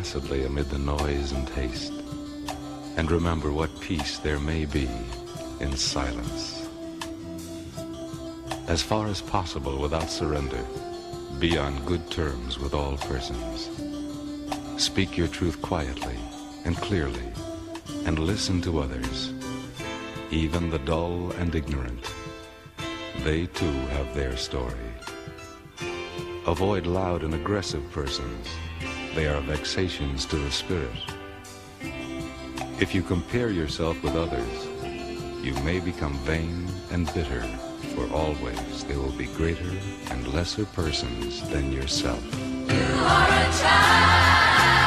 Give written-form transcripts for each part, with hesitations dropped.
placidly amid the noise and haste, and remember what peace there may be in silence. As far as possible without surrender, be on good terms with all persons. Speak your truth quietly and clearly, and listen to others, even the dull and ignorant. They too have their story. Avoid loud and aggressive persons. They are vexations to the spirit. If you compare yourself with others, you may become vain and bitter, for always there will be greater and lesser persons than yourself. You are a child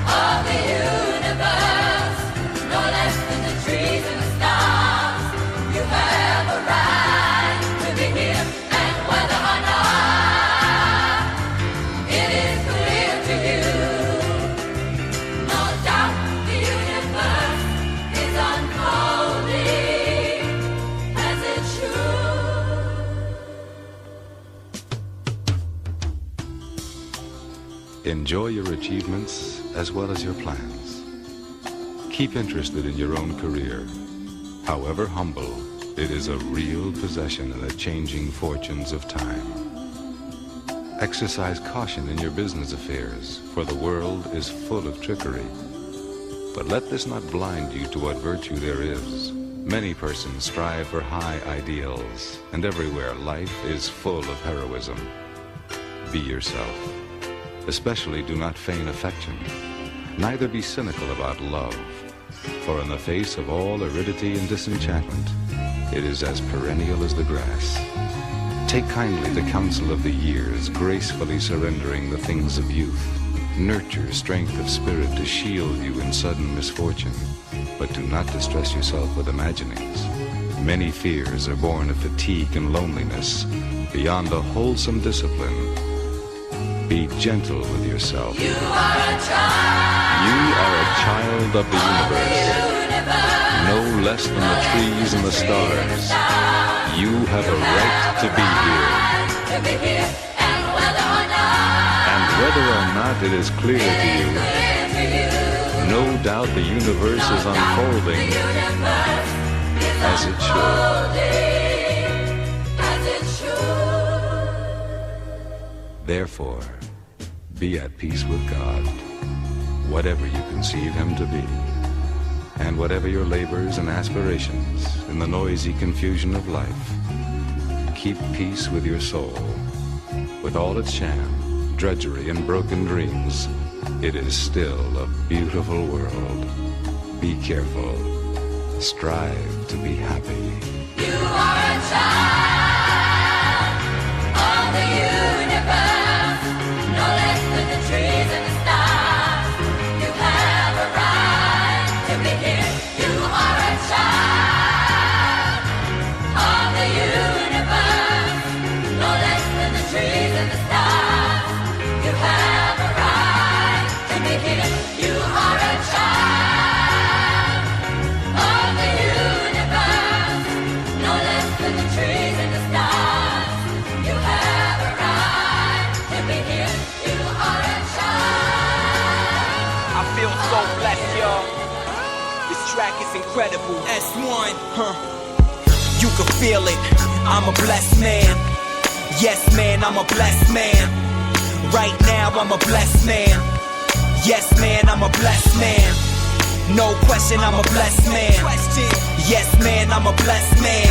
of the universe, no less than the trees and the stars. You have a right to be here, and whether or not it is clear to you, no doubt the universe is unfolding as it should. Enjoy your achievements as well as your plans. Keep interested in your own career. However humble, it is a real possession in the changing fortunes of time. Exercise caution in your business affairs, for the world is full of trickery. But let this not blind you to what virtue there is. Many persons strive for high ideals, and everywhere life is full of heroism. Be yourself. Especially do not feign affection. Neither be cynical about love, for in the face of all aridity and disenchantment, it is as perennial as the grass. Take kindly the counsel of the years, gracefully surrendering the things of youth. Nurture strength of spirit to shield you in sudden misfortune, but do not distress yourself with imaginings. Many fears are born of fatigue and loneliness, beyond a wholesome discipline. Be gentle with yourself. You are a child. You are a child of the universe, no less than the trees and the stars. You have a right to be here. And whether or not it is clear to you, no doubt the universe is unfolding as it should. Therefore, be at peace with God, whatever you conceive Him to be, and whatever your labors and aspirations in the noisy confusion of life. Keep peace with your soul. With all its sham, drudgery, and broken dreams, it is still a beautiful world. Be careful. Strive to be happy. You are a child of the universe, no less than the trees and the stars. You have a right to be here. You are a child of the universe, no less than the trees and the stars. You have a right to be here. You are a child of the universe, no less than the trees and the stars. You have a right to be here. You are a child. I feel so blessed, y'all. This track is incredible. S1, You can feel it. I'm a blessed man. Yes, man, I'm a blessed man. Right now, I'm a blessed man. Yes, man, I'm a blessed man. No question, I'm a blessed man. Yes, man, I'm a blessed man.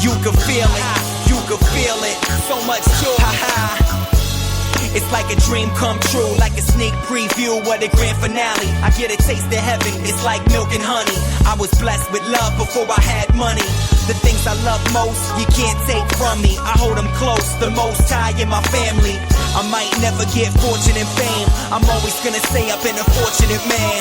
You can feel it. You can feel it. So much joy. It's like a dream come true, like a sneak preview of the grand finale. I get a taste of heaven, it's like milk and honey. I was blessed with love before I had money. The things I love most, you can't take from me. I hold them close, the most high in my family. I might never get fortune and fame, I'm always gonna say I've been a fortunate man.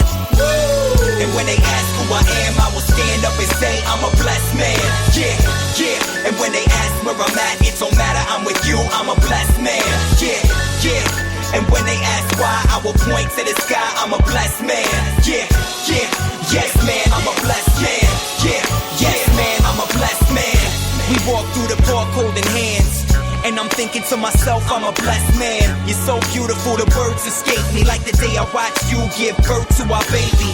And when they ask who I am, I will stand up and say I'm a blessed man. Yeah, yeah. And when they ask where I'm at, it don't matter, I'm with you, I'm a blessed man. Yeah, yeah. And when they ask why, I will point to the sky, I'm a blessed man. Yeah, yeah. Yes, man, I'm a blessed man. Yeah, yes, man, I'm a blessed man. We walk through the park holding hands. And I'm thinking to myself, I'm a blessed man. You're so beautiful, the words escape me, like the day I watched you give birth to our baby.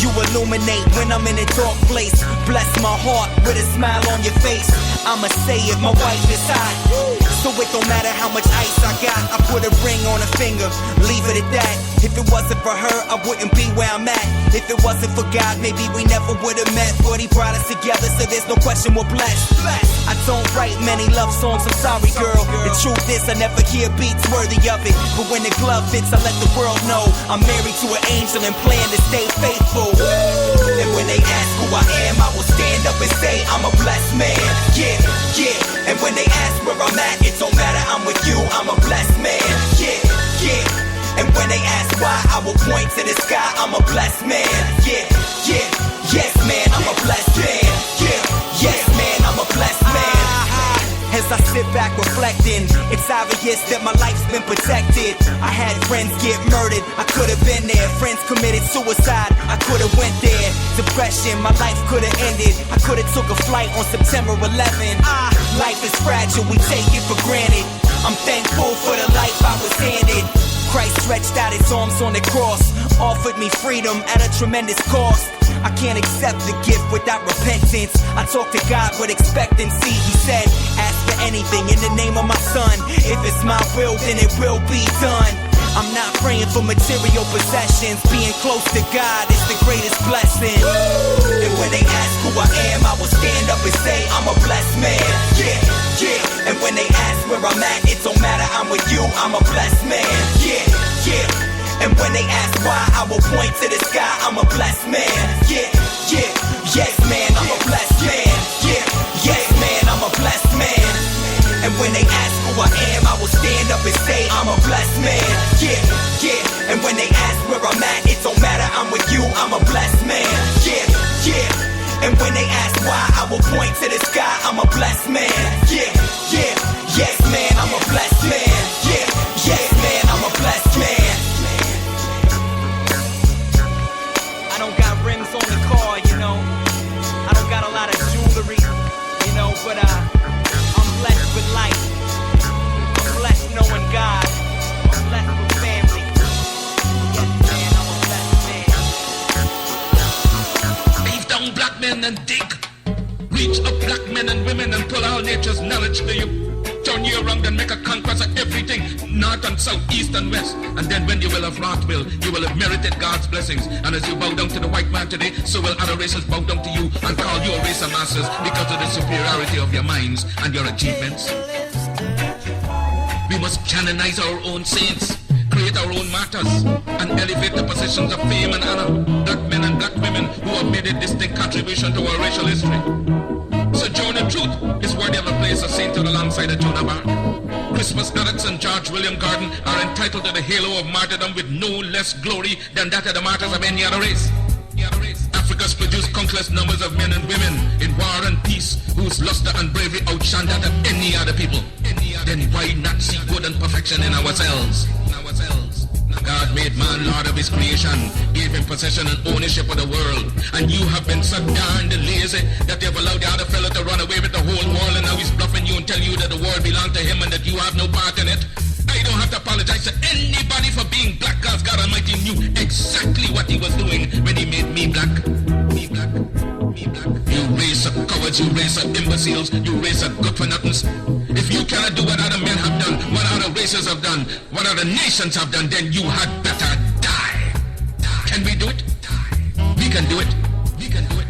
You illuminate when I'm in a dark place. Bless my heart with a smile on your face. I'ma say it, my wife is hot, so it don't matter how much ice I got. I put a ring on her finger, leave it at that. If it wasn't for her, I wouldn't be where I'm at. If it wasn't for God, maybe we never would've met. But he brought us together, so there's no question we're blessed. I don't write many love songs, I'm sorry girl. The truth is I never hear beats worthy of it. But when the glove fits, I let the world know I'm married to an angel and plan to stay faithful. And when they ask who I am, I will stand up and say I'm a blessed man. Yeah, yeah. And when they ask where I'm at, it don't matter, I'm with you, I'm a blessed man. Yeah, yeah. And when they ask why, I will point to the sky, I'm a blessed man. Yeah, yeah. Yes man, I'm a blessed man. Yeah, yes man, I'm a blessed man. As I sit back reflecting, it's obvious that my life's been protected. I had friends get murdered, I could've been there. Friends committed suicide, I could've went there. Depression, my life could've ended. I could've took a flight on September 11. Life is fragile, we take it for granted. I'm thankful for the life I was handed. Christ stretched out his arms on the cross, offered me freedom at a tremendous cost. I can't accept the gift without repentance. I talk to God with expectancy. He said, ask for anything in the name of my son. If it's my will, then it will be done. I'm not praying for material possessions. Being close to God is the greatest blessing. And when they ask who I am, I will stand up and say I'm a blessed man. Yeah, yeah. And when they ask where I'm at, it don't matter, I'm with you, I'm a blessed man. Yeah, yeah. And when they ask why, I will point to the sky, I'm a blessed man. Yeah, yeah, yes man, I'm a blessed man. Yeah, yes man, I'm a blessed man. And when they ask who I am, I will stand up and say I'm a blessed man. Yeah, yeah. And when they ask where I'm at, it don't matter, I'm with you, I'm a blessed man. Yeah, yeah. And when they ask why, I will point to the sky, I'm a blessed man. Yeah, yeah, yes man, I'm a blessed man. Yeah, yes man, I'm a blessed man. On the car, you know, I don't got a lot of jewelry, you know, but I'm blessed with life. I'm blessed knowing God. I'm blessed with family. Yes, man, I'm a blessed man. Leave down black men and dig. Reach up black men and women and pull all nature's knowledge to you. Turn you around and make a conquest of everything, north and south, east and west. And then when you will have wrought will, you will have merited God's blessings. And as you bow down to the white man today, so will other races bow down to you and call you a race of masters because of the superiority of your minds and your achievements. We must canonize our own saints, create our own martyrs, and elevate the positions of fame and honor. Black men and black women who have made a distinct contribution to our racial history. Sojourner Truth is worthy of a place sainted alongside of Joan of Arc. Christmas Addicts and George William Gordon are entitled to the halo of martyrdom with no less glory than that of the martyrs of any other race. Africa's produced countless numbers of men and women in war and peace whose luster and bravery outshine that of any other people. Then why not see good and perfection in ourselves? God made man Lord of his creation, gave him possession and ownership of the world. And you have been so darned lazy that they've allowed the other fellow to run away with the whole world, and now he's bluffing you and telling you that the world belongs to him and that you have no part in it. I don't have to apologize to anybody for being black, because God Almighty knew exactly what he was doing when he made me black. Me black. Me black. You race of cowards, you race of imbeciles, you race of good-for-nothings. If you cannot do what other men have done, what other races have done, what other nations have done, then you had better die. Can we do it? We can do it. We can do it.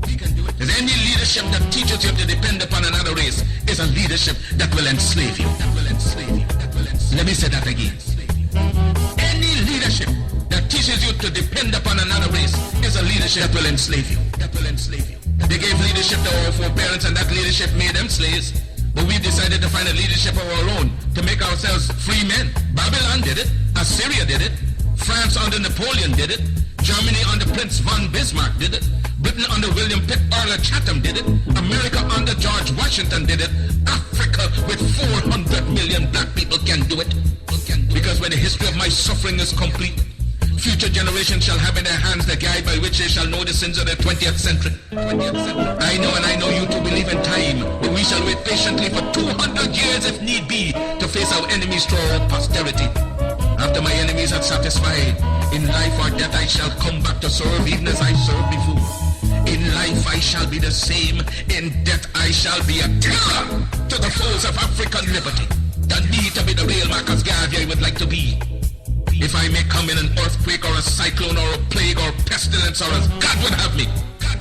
We can do it. There's any leadership that teaches you to depend upon another race is a leadership that will enslave you. That will enslave you. That will enslave you. Let me say that again. Any leadership that teaches you to depend upon another race is a leadership that will enslave you. That will enslave you. They gave leadership to our foreparents, and that leadership made them slaves. But we decided to find a leadership of our own to make ourselves free men. Babylon did it. Assyria did it. France under Napoleon did it. Germany under Prince von Bismarck did it. Britain under William Pitt Arthur Chatham did it. America under George Washington did it. Africa with 400 million black people can do it. Because when the history of my suffering is complete, Future generations shall have in their hands the guide by which they shall know the sins of the 20th century. I know and I know you too believe in time, but we shall wait patiently for 200 years if need be to face our enemies through our posterity. After my enemies are satisfied, in life or death I shall come back to serve even as I served before. In life I shall be the same, in death I shall be a terror to the foes of African liberty. That need to be the real Marcus Garvey I would like to be. If I may come in an earthquake or a cyclone or a plague or pestilence or as God would have me,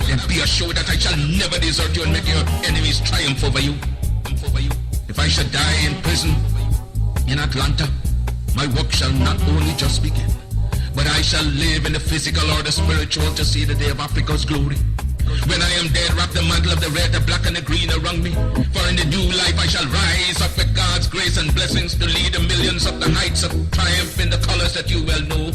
then be assured that I shall never desert you and make your enemies triumph over you. If I should die in prison in Atlanta, my work shall not only just begin, but I shall live in the physical or the spiritual to see the day of Africa's glory. When I am dead, wrap the mantle of the red, the black and the green around me. For in the new life I shall rise up with God's grace and blessings to lead the millions up the heights of triumph in the colors that you well know.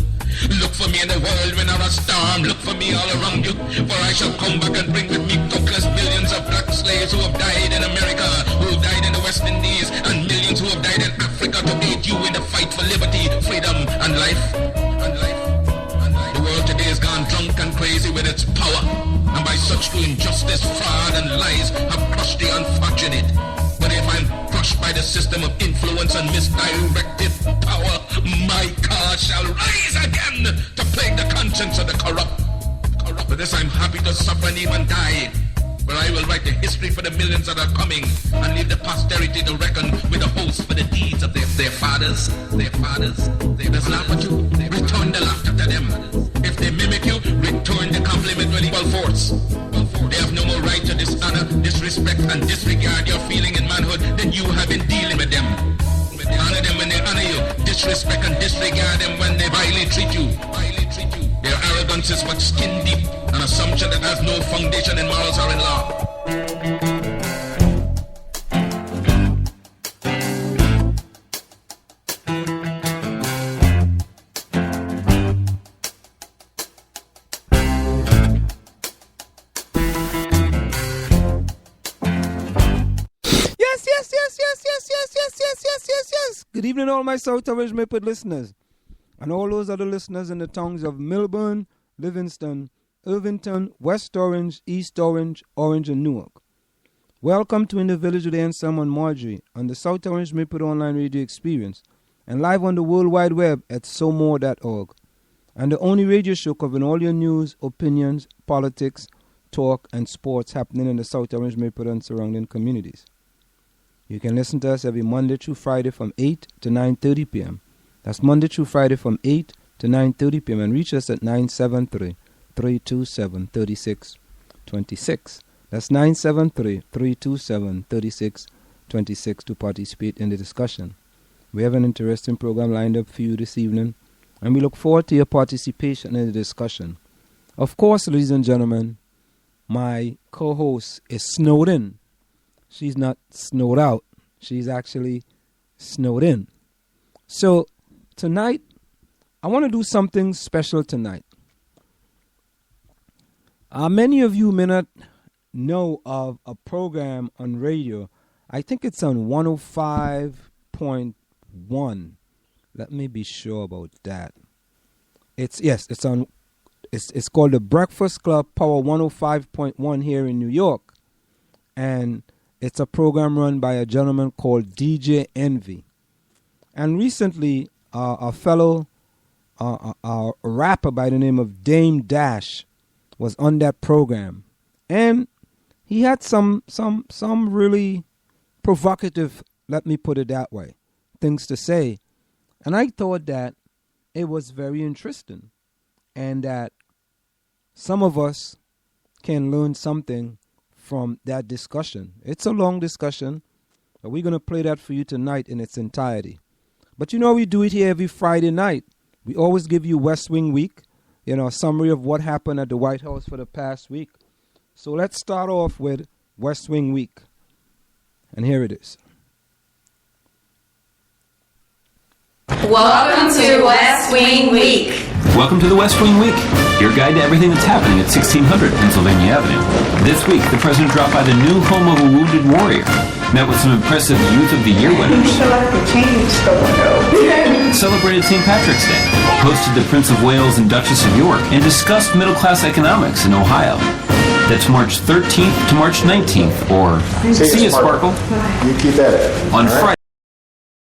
Look for me in the world when a storm, look for me all around you. For I shall come back and bring with me countless millions of black slaves who have died in America, who have died in the West Indies, and millions who have died in Africa to aid you in the fight for liberty, freedom, and life. The world today has gone drunk and crazy with its power, and by such to injustice, fraud, and lies have crushed the unfortunate. But if I'm crushed by the system of influence and misdirected power, my cause shall rise again to plague the conscience of the corrupt. For this I'm happy to suffer and even die, but I will write the history for the millions that are coming and leave the posterity to reckon with the host for the deeds of their fathers. They just laugh at you, return the laughter to them. If they mimic you, return the compliment with equal force. They have no more right to dishonor, disrespect, and disregard your feeling in manhood than you have in dealing with them. Honor them when they honor you, disrespect and disregard them when they vilely treat you. Their arrogance is but skin deep, an assumption that has no foundation in morals or in law. Yes. Good evening, all my South Orange Maplewood listeners, and all those other listeners in the towns of Millburn, Livingston, Irvington, West Orange, East Orange, Orange, and Newark. Welcome to In the Village with Anselm and Marjorie on the South Orange Maplewood Online Radio Experience and live on the World Wide Web at somore.org. And the only radio show covering all your news, opinions, politics, talk, and sports happening in the South Orange Maplewood and surrounding communities. You can listen to us every Monday through Friday from 8 to 9:30 p.m. That's Monday through Friday from 8 to 9:30 p.m. and reach us at 973-327-3626. That's 973-327-3626 to participate in the discussion. We have an interesting program lined up for you this evening, and we look forward to your participation in the discussion. Of course, ladies and gentlemen, my co-host is snowed in. She's not snowed out. She's actually snowed in. So tonight, I want to do something special tonight. Many of you may not know of a program on radio. I think it's on 105.1. Let me be sure about that. It's called the Breakfast Club Power 105.1 here in New York. And it's a program run by a gentleman called DJ Envy. And recently, a fellow a rapper by the name of Dame Dash was on that program. And he had some really provocative, let me put it that way, things to say. And I thought that it was very interesting and that some of us can learn something from that discussion. It's a long discussion, but we're going to play that for you tonight in its entirety. But you know, we do it here every Friday night. We always give you West Wing Week, a summary of what happened at the White House for the past week. So let's start off with West Wing Week. And here it is. Welcome to West Wing Week. Welcome to the West Wing Week, your guide to everything that's happening at 1600 Pennsylvania Avenue. This week, the president dropped by the new home of a wounded warrior, met with some impressive Youth of the Year winners, celebrated St. Patrick's Day, hosted the Prince of Wales and Duchess of York, and discussed middle-class economics in Ohio. That's March 13th to March 19th, or see you, Sparkle, You keep at it. on Friday.